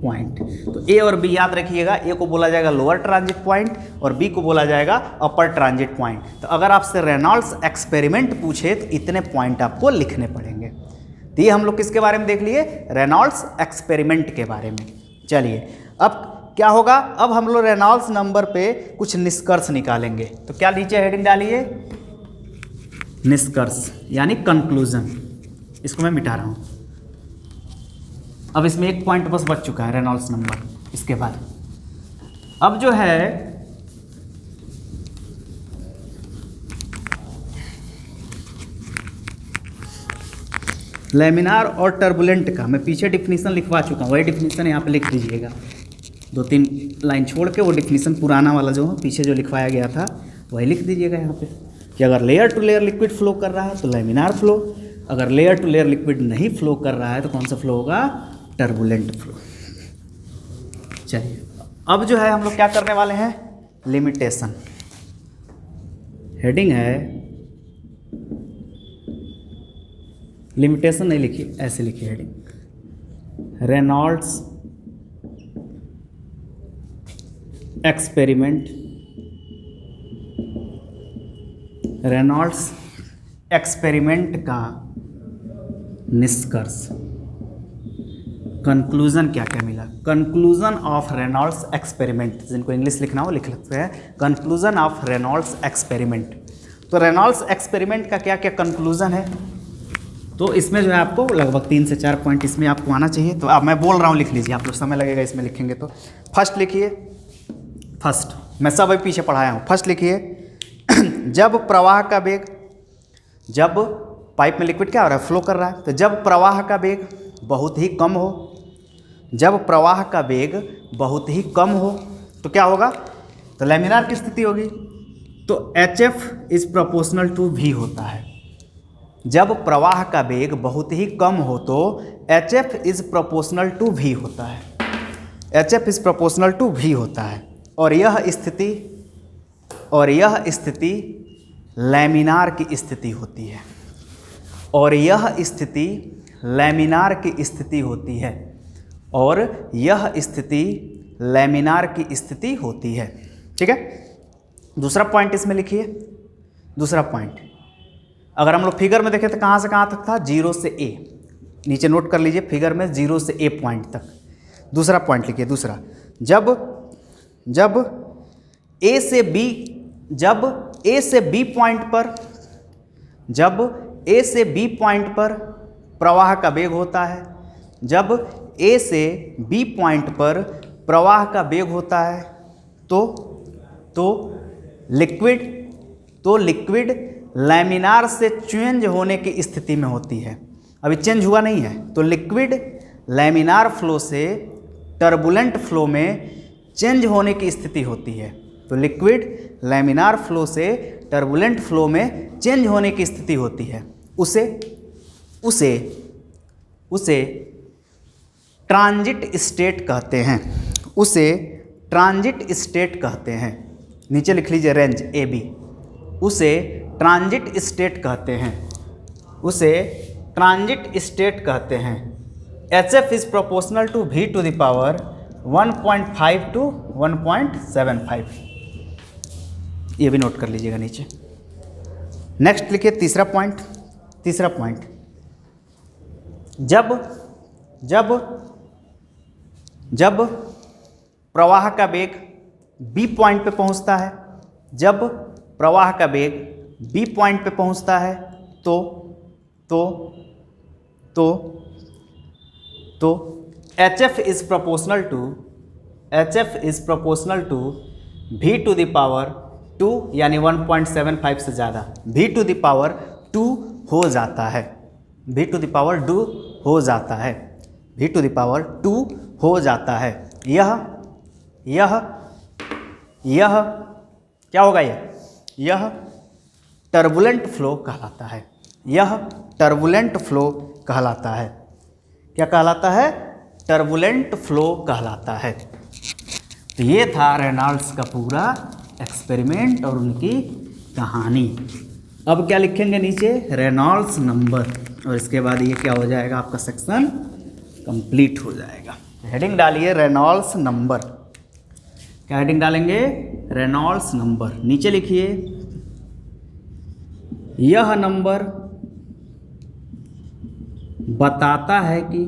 पॉइंट। तो ए और बी याद रखिएगा, ए को बोला जाएगा लोअर ट्रांजिट पॉइंट और बी को बोला जाएगा अपर ट्रांजिट पॉइंट। तो अगर आपसे रेनॉल्ड्स एक्सपेरिमेंट पूछे तो इतने पॉइंट आपको लिखने पड़ेंगे। तो ये हम लोग किसके बारे में देख लिए, रेनॉल्ड्स एक्सपेरिमेंट के बारे में। चलिए अब क्या होगा, अब हम लोग रेनॉल्ड्स नंबर पे कुछ निष्कर्ष निकालेंगे। तो क्या नीचे हेडिंग डालिए, निष्कर्ष यानी कंक्लूजन। इसको मैं मिटा रहा हूँ। अब इसमें एक पॉइंट बस बच चुका है, रेनॉल्ड्स नंबर। इसके बाद अब जो है लैमिनार और टर्बुलेंट का मैं पीछे डिफिनीशन लिखवा चुका हूँ, वही डिफिनीशन यहाँ पे लिख दीजिएगा। 2-3 लाइन छोड़ के वो डिफिनीशन पुराना वाला जो है पीछे जो लिखवाया गया था वही लिख दीजिएगा यहाँ पे कि अगर layer to layer liquid flow कर रहा है तो लैमिनार फ्लो, अगर लेयर टू लेयर लिक्विड नहीं फ्लो कर रहा है तो कौन सा फ्लो होगा, टर्बुलेंट फ्लो। चलिए अब जो है हम लोग क्या करने वाले हैं, लिमिटेशन। हेडिंग है, लिमिटेशन नहीं लिखिए, ऐसे लिखिए heading, Reynolds experiment, Reynolds experiment का निष्कर्ष, कंक्लूजन क्या क्या मिला, कंक्लूजन ऑफ रेनॉल्ड्स एक्सपेरिमेंट। जिनको इंग्लिश लिखना हो लिख सकते हैं, कंक्लूजन ऑफ रेनॉल्ड्स एक्सपेरिमेंट। तो रेनॉल्ड्स एक्सपेरिमेंट का क्या क्या कंक्लूजन है, तो इसमें जो है आपको लगभग 3 से 4 पॉइंट इसमें आपको आना चाहिए। तो अब मैं बोल रहा हूँ, लिख लीजिए, आप लोग समय लगेगा इसमें लिखेंगे। तो फर्स्ट लिखिए, फर्स्ट मैं सब अभी पीछे पढ़ाया हूँ। फर्स्ट लिखिए, जब प्रवाह का वेग, जब पाइप में लिक्विड क्या हो रहा है, फ्लो कर रहा है, तो जब प्रवाह का वेग बहुत ही कम हो, जब प्रवाह का वेग बहुत ही कम हो तो क्या होगा, तो लैमिनार की स्थिति होगी। तो HF is proportional to V होता है। जब प्रवाह का वेग बहुत ही कम हो तो HF is proportional to V होता है, HF is proportional to V होता है। और यह स्थिति लैमिनार की स्थिति होती है, और यह स्थिति लैमिनार की स्थिति होती है, और यह स्थिति लैमिनार की स्थिति होती है। ठीक है, दूसरा पॉइंट इसमें लिखिए। दूसरा पॉइंट अगर हम लोग फिगर में देखें तो कहाँ से कहाँ तक था, 0 से A, नीचे नोट कर लीजिए फिगर में 0 से A पॉइंट तक। दूसरा पॉइंट लिखिए, दूसरा, जब A से B, जब A से B पॉइंट पर, जब A से B पॉइंट पर प्रवाह का वेग होता है, जब A से B पॉइंट पर प्रवाह का वेग होता है तो लिक्विड लैमिनार से चेंज होने की स्थिति में होती है। अभी चेंज हुआ नहीं है, तो लिक्विड लैमिनार फ्लो से टर्बुलेंट फ्लो में चेंज होने की स्थिति होती है। तो लिक्विड लैमिनार फ्लो से टर्बुलेंट फ्लो में चेंज होने की स्थिति होती है, उसे ट्रांजिट स्टेट कहते हैं, उसे ट्रांजिट स्टेट कहते हैं। नीचे लिख लीजिए रेंज AB, उसे ट्रांजिट स्टेट कहते हैं, उसे ट्रांजिट स्टेट कहते हैं। HF is proportional to V to the power 1.5 to 1.75, ये भी नोट कर लीजिएगा नीचे। नेक्स्ट लिखिए तीसरा पॉइंट। तीसरा पॉइंट, जब प्रवाह का वेग B पॉइंट पे पहुंचता है, जब प्रवाह का वेग B पॉइंट पे पहुंचता है तो HF is proportional to V to the power 2 यानी 1.75 से ज़्यादा, V टू द पावर 2 हो जाता है, V टू द पावर 2 हो जाता है, V टू द पावर 2 हो जाता है। यह क्या होगा, यह टर्बुलेंट फ्लो कहलाता है, यह टर्बुलेंट फ्लो कहलाता है। क्या कहलाता है, टर्बुलेंट फ्लो कहलाता है। तो ये था रेनॉल्ड्स का पूरा एक्सपेरिमेंट और उनकी कहानी। अब क्या लिखेंगे नीचे, रेनॉल्ड्स नंबर, और इसके बाद ये क्या हो जाएगा, आपका सेक्शन कंप्लीट हो जाएगा। हेडिंग डालिए रेनॉल्ड्स नंबर। क्या हेडिंग डालेंगे? Reynolds number. नीचे लिखिए यह नंबर बताता है कि,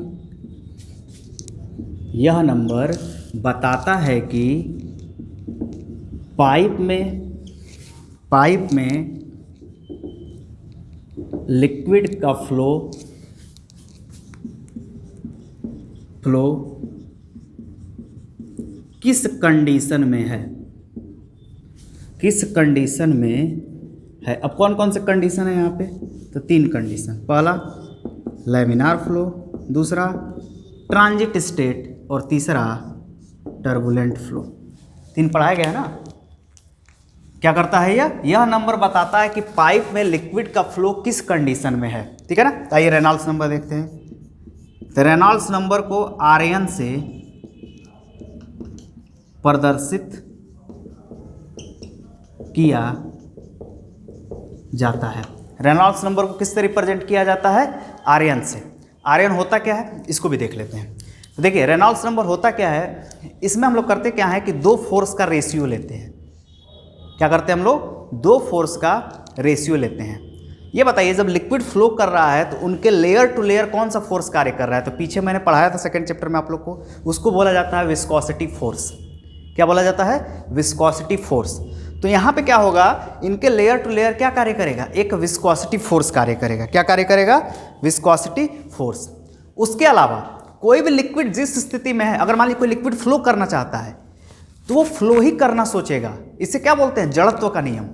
यह नंबर बताता है कि पाइप में लिक्विड का फ्लो किस कंडीशन में है, किस कंडीशन में है। अब कौन कौन से कंडीशन है यहाँ पे? तो 3 कंडीशन। पहला लैमिनार फ्लो, दूसरा ट्रांजिट स्टेट और तीसरा टर्बुलेंट फ्लो। 3 पढ़ाया गया है ना। क्या करता है यह नंबर बताता है कि पाइप में लिक्विड का फ्लो किस कंडीशन में है। ठीक है ना। आइए रेनॉल्ड्स नंबर देखते हैं। तो रेनॉल्ड्स नंबर को RN से प्रदर्शित किया जाता है। रेनॉल्ड्स नंबर को किससे रिप्रेजेंट किया जाता है? RN से। RN होता क्या है इसको भी देख लेते हैं। तो देखिए रेनॉल्ड्स नंबर होता क्या है, इसमें हम लोग करते क्या है कि 2 फोर्स का रेशियो लेते हैं। क्या करते हैं हम लोग? 2 फोर्स का रेशियो लेते हैं। ये बताइए जब लिक्विड फ्लो कर रहा है तो उनके लेयर टू लेयर कौन सा फोर्स कार्य कर रहा है? तो पीछे मैंने पढ़ाया था सेकंड चैप्टर में आप लोग को, उसको बोला जाता है विस्कोसिटी फोर्स। क्या बोला जाता है? Viscosity force. तो यहाँ पे क्या होगा, इनके लेयर टू लेयर क्या कार्य करेगा? एक विस्कोसिटी फोर्स कार्य करेगा। क्या कार्य करेगा? Viscosity force. उसके अलावा कोई भी लिक्विड जिस स्थिति में है, अगर मान लीजिए कोई लिक्विड फ्लो करना चाहता है तो वो फ्लो ही करना सोचेगा। इसे क्या बोलते हैं? जड़त्व का नियम।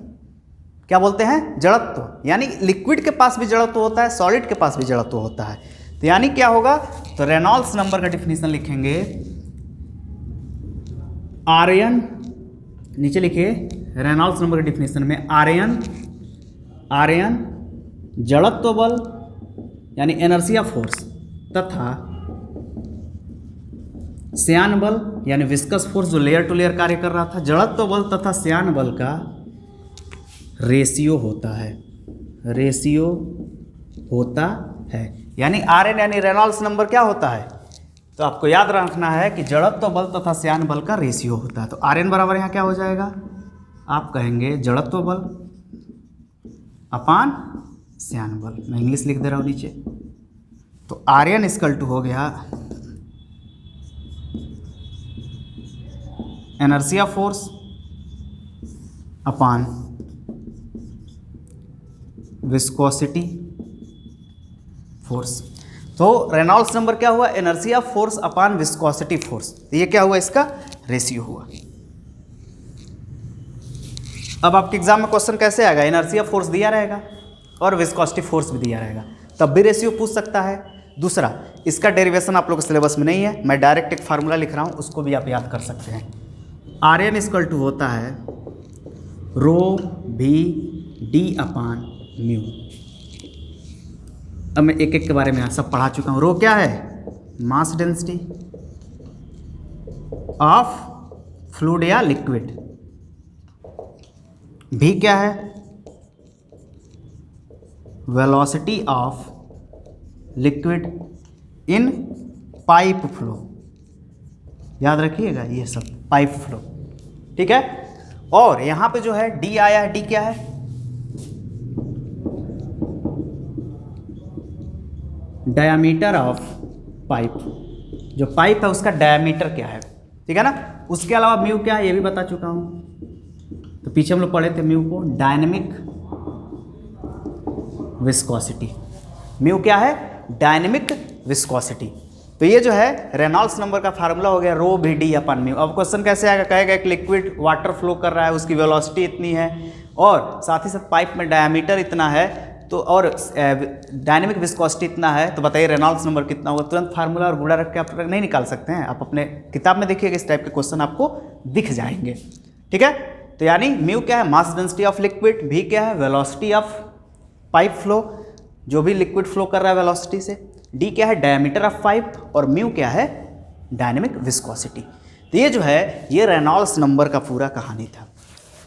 क्या बोलते हैं? जड़त्व। यानी लिक्विड के पास भी जड़त्व होता है, सॉलिड के पास भी जड़त्व होता है। तो यानी क्या होगा? तो रेनॉल्ड्स नंबर का डिफिनीशन लिखेंगे RN, नीचे लिखिए रेनॉल्ड्स नंबर के डिफिनीशन में RN जड़त्व बल यानी इनर्शिया फोर्स तथा श्यान बल यानी विस्कस फोर्स जो लेयर टू लेयर कार्य कर रहा था, जड़त्व बल तथा श्यान बल का रेशियो होता है। रेशियो होता है यानी RN यानी रेनॉल्ड्स नंबर क्या होता है? तो आपको याद रखना है कि जड़त्व बल तथा श्यान बल का रेशियो होता है। तो RN बराबर यहाँ क्या हो जाएगा? आप कहेंगे जड़त्व बल अपान श्यान बल। मैं इंग्लिश लिख दे रहा हूँ नीचे। तो RN इक्वल टू हो गया इनर्शिया फोर्स अपान विस्कोसिटी फोर्स। तो रेनॉल्ड्स नंबर क्या हुआ? इनर्शिया फोर्स अपान विस्कोसिटी फोर्स। तो ये क्या हुआ? इसका रेशियो हुआ। अब आपके एग्जाम में क्वेश्चन कैसे आएगा? इनर्शिया फोर्स दिया रहेगा और विस्कोसिटी फोर्स भी दिया रहेगा, तब भी रेशियो पूछ सकता है। दूसरा, इसका डेरिवेशन आप लोग के सिलेबस में नहीं है, मैं डायरेक्ट एक फार्मूला लिख रहा हूँ, उसको भी आप याद कर सकते हैं। RN इक्वल टू होता है रो भी डी अपान म्यू। अब मैं एक एक के बारे में सब पढ़ा चुका हूँ। रो क्या है? मास डेंसिटी ऑफ फ्लूइड या लिक्विड। भी क्या है? Velocity of liquid in pipe flow. याद रखिएगा ये सब पाइप फ्लो। ठीक है। और यहां पे जो है डी आया है, डी क्या है? Diameter of pipe. जो पाइप है उसका डायामीटर क्या है, ठीक है ना। उसके अलावा म्यू क्या है ये भी बता चुका हूं। तो पीछे हम लोग पढ़े थे म्यू को, डायनेमिक विस्कोसिटी। म्यू क्या है? Dynamic viscosity. तो ये जो है रेनॉल्ड्स नंबर का फार्मूला हो गया रो भी डी अपन म्यू। अब क्वेश्चन कैसे आएगा? कहेगा एक लिक्विड वाटर फ्लो कर रहा है, उसकी वेलोसिटी इतनी है और साथ ही साथ पाइप में डायमीटर इतना है, तो और डायनेमिक विस्कोसिटी इतना है, तो बताइए रेनॉल्ड्स नंबर कितना होगा। तुरंत फार्मूला और गुड़ा रख के आप नहीं निकाल सकते हैं। आप अपने किताब में देखिएगा, इस टाइप के क्वेश्चन आपको दिख जाएंगे। ठीक है। तो यानी म्यू क्या है? Mass density of liquid. भी क्या है? वेलोसिटी ऑफ पाइप फ्लो, जो भी लिक्विड फ्लो कर रहा है वेलोसिटी से। डी क्या है? Diameter of pipe. और म्यू क्या है? Dynamic viscosity. तो ये जो है ये रेनॉल्ड्स नंबर का पूरा कहानी था।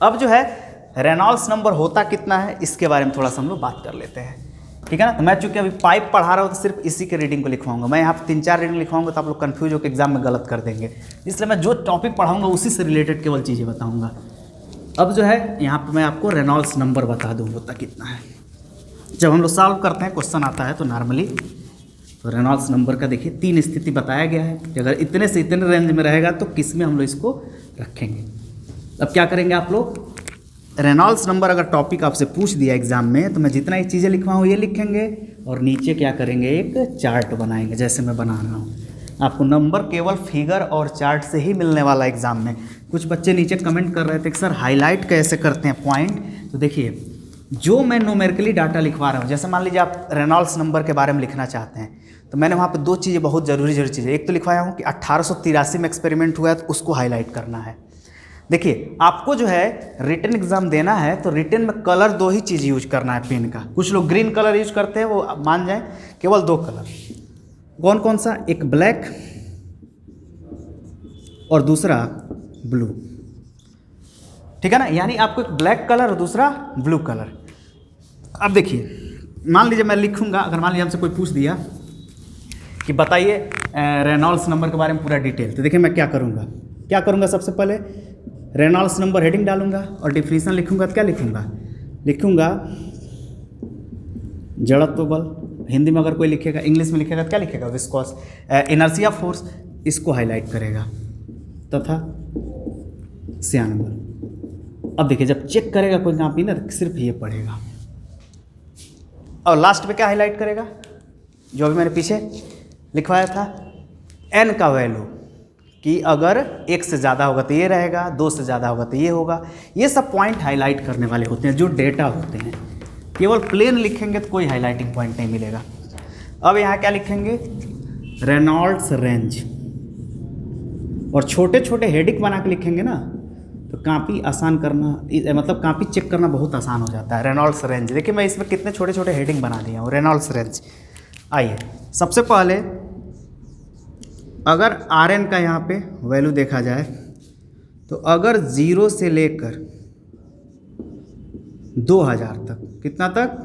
अब जो है रेनॉल्ड्स नंबर होता कितना है इसके बारे में थोड़ा सा हम लोग बात कर लेते हैं। ठीक है ना। तो मैं चूंकि अभी पाइप पढ़ा रहा हूँ तो सिर्फ इसी के रीडिंग को लिखवाऊंगा। मैं यहाँ पे 3-4 रीडिंग लिखवाऊंगा तो आप लोग कन्फ्यूज होकर एग्जाम में गलत कर देंगे, इसलिए मैं जो टॉपिक पढ़ाऊंगा उसी से रिलेटेड केवल चीज़ें बताऊँगा। अब जो है यहाँ पर मैं आपको रेनॉल्ड्स नंबर बता दूँ होता कितना है। जब हम लोग सॉल्व करते हैं क्वेश्चन आता है तो नॉर्मली तो रेनॉल्ड्स नंबर का देखिए 3 स्थिति बताया गया है कि अगर इतने से इतने रेंज में रहेगा तो किस में हम लोग इसको रखेंगे। अब क्या करेंगे आप लोग, रेनॉल्ड्स नंबर अगर टॉपिक आपसे पूछ दिया एग्जाम में तो मैं जितना ही चीज़ें लिखवाऊँ ये लिखेंगे और नीचे क्या करेंगे एक चार्ट बनाएंगे जैसे मैं बना रहा हूँ। आपको नंबर केवल फिगर और चार्ट से ही मिलने वाला एग्जाम में। कुछ बच्चे नीचे कमेंट कर रहे थे कि सर हाईलाइट कैसे करते हैं पॉइंट, तो देखिए जो मैं न्यूमेरिकली डाटा लिखवा रहा हूँ, जैसे मान लीजिए आप रेनॉल्ड्स नंबर के बारे में लिखना चाहते हैं तो मैंने वहाँ पे 2 चीज़ें बहुत ज़रूरी चीज़ें, एक तो लिखवाया हूँ कि 1883 में एक्सपेरिमेंट हुआ है तो उसको हाईलाइट करना है। देखिए आपको जो है रिटन एग्जाम देना है तो रिटन में कलर 2 ही चीज़ यूज करना है पेन का। कुछ लोग ग्रीन कलर यूज करते हैं, वो मान जाएं केवल 2 कलर। कौन कौन सा, एक ब्लैक और दूसरा ब्लू, ठीक है ना। यानी आपको एक ब्लैक कलर और दूसरा ब्लू कलर। अब देखिए मान लीजिए मैं लिखूंगा, अगर मान लीजिए हमसे कोई पूछ दिया कि बताइए रेनॉल्ड्स नंबर के बारे में पूरा डिटेल, तो देखिए मैं क्या करूंगा सबसे पहले रेनॉल्ड्स नंबर हेडिंग डालूंगा और डिफिनीशन लिखूंगा। तो क्या लिखूंगा जड़त्व बल, हिंदी में अगर कोई लिखेगा, इंग्लिश में लिखेगा तो क्या लिखेगा, विस्कोस इनर्शिया फोर्स, इसको हाईलाइट करेगा तथा श्यान बल। अब देखिए जब चेक करेगा कोई कॉपी ना तो सिर्फ ये पढ़ेगा और लास्ट में क्या हाईलाइट करेगा, जो भी मैंने पीछे लिखवाया था n का वैल्यू कि अगर 1 से ज़्यादा होगा तो ये रहेगा, 2 से ज़्यादा होगा तो ये होगा। ये सब पॉइंट हाईलाइट करने वाले होते हैं जो डेटा होते हैं। केवल प्लेन लिखेंगे तो कोई हाईलाइटिंग पॉइंट नहीं मिलेगा। अब यहाँ क्या लिखेंगे, रेनॉल्ड्स रेंज, और छोटे छोटे हेडिंग बना के लिखेंगे ना तो काफ़ी आसान करना, मतलब काफ़ी चेक करना बहुत आसान हो जाता है। रेनॉल्ड्स रेंज, देखिए मैं इसमें कितने छोटे छोटे हेडिंग बना दिया हूँ, रेनॉल्ड्स रेंज। आइए सबसे पहले अगर Rn का यहाँ पे वैल्यू देखा जाए तो अगर 0 से लेकर 2000 तक, कितना तक,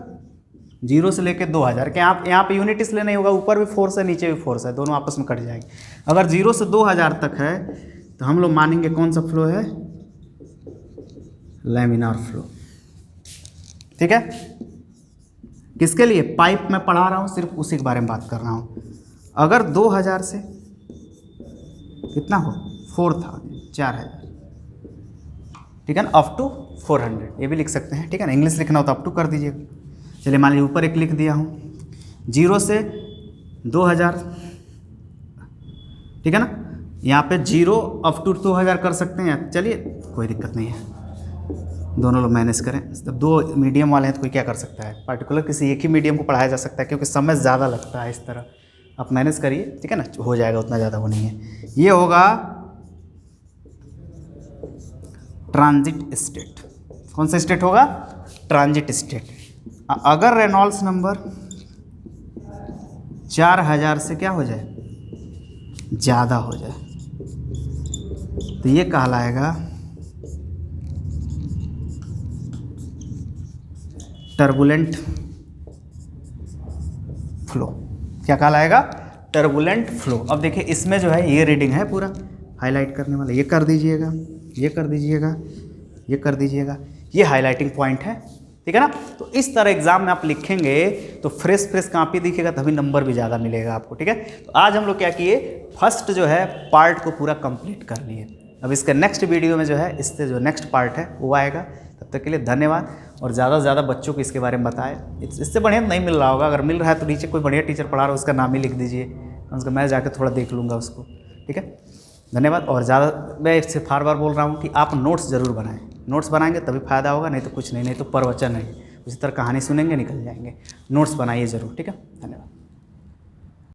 0 से लेकर 2000 के यहाँ पे यूनिट इसलिए नहीं होगा, ऊपर भी फोर्स है नीचे भी फोर्स है, दोनों आपस में कट जाएंगे। अगर 0 से 2000 तक है तो हम लोग मानेंगे कौन सा फ्लो है, लैमिनार फ्लो। ठीक है, किसके लिए, पाइप में पढ़ा रहा हूँ, सिर्फ उसी के बारे में बात कर रहा हूँ। अगर 2000 से कितना हो, 4000, ठीक है ना, अप टू 400, ये भी लिख सकते हैं, ठीक है ना। इंग्लिश लिखना हो तो अप टू कर दीजिएगा। चलिए मान लीजिए ऊपर एक लिख दिया हूँ, 0 से 2000, ठीक है ना। यहाँ पे 0 अप टू 2000 कर सकते हैं, चलिए कोई दिक्कत नहीं है, दोनों लोग मैनेज करें। तब 2 मीडियम वाले हैं तो कोई क्या कर सकता है, पार्टिकुलर किसी एक ही मीडियम को पढ़ाया जा सकता है क्योंकि समय ज़्यादा लगता है। इस तरह आप मैनेज करिए, ठीक है ना, हो जाएगा, उतना ज़्यादा वो नहीं है। ये होगा ट्रांजिट स्टेट। कौन सा स्टेट होगा, ट्रांजिट स्टेट। अगर रेनॉल्ड्स नंबर 4000 से क्या हो जाए, ज़्यादा हो जाए, तो ये कहलाएगा टर्बुलेंट फ्लो। क्या कहलाएगा, टर्बुलेंट फ्लो। अब देखिए इसमें जो है ये रीडिंग है पूरा हाईलाइट करने वाला, ये कर दीजिएगा, ये कर दीजिएगा, ये कर दीजिएगा, ये हाईलाइटिंग पॉइंट है, ठीक है ना। तो इस तरह एग्जाम में आप लिखेंगे तो फ्रेश कॉपी दिखेगा, तभी नंबर भी ज़्यादा मिलेगा आपको, ठीक है। तो आज हम लोग क्या किए, फर्स्ट जो है पार्ट को पूरा कंप्लीट कर लिए। अब इसके नेक्स्ट वीडियो में जो है, इससे जो नेक्स्ट पार्ट है वो आएगा। तब तक के लिए धन्यवाद, और ज़्यादा से ज़्यादा बच्चों को इसके बारे में बताएं। इससे बढ़िया नहीं मिल रहा होगा, अगर मिल रहा है तो नीचे कोई बढ़िया टीचर पढ़ा रहा हो उसका नाम ही लिख दीजिए, कम से कम मैं जाकर थोड़ा देख लूँगा उसको, ठीक है। धन्यवाद। और ज़्यादा मैं इससे बार बार बोल रहा हूँ कि आप नोट्स ज़रूर बनाएं, नोट्स बनाएंगे तभी फ़ायदा होगा, नहीं तो कुछ नहीं, नहीं तो प्रवचन है, उसी तरह कहानी सुनेंगे निकल जाएंगे। नोट्स बनाइए ज़रूर, ठीक है। धन्यवाद।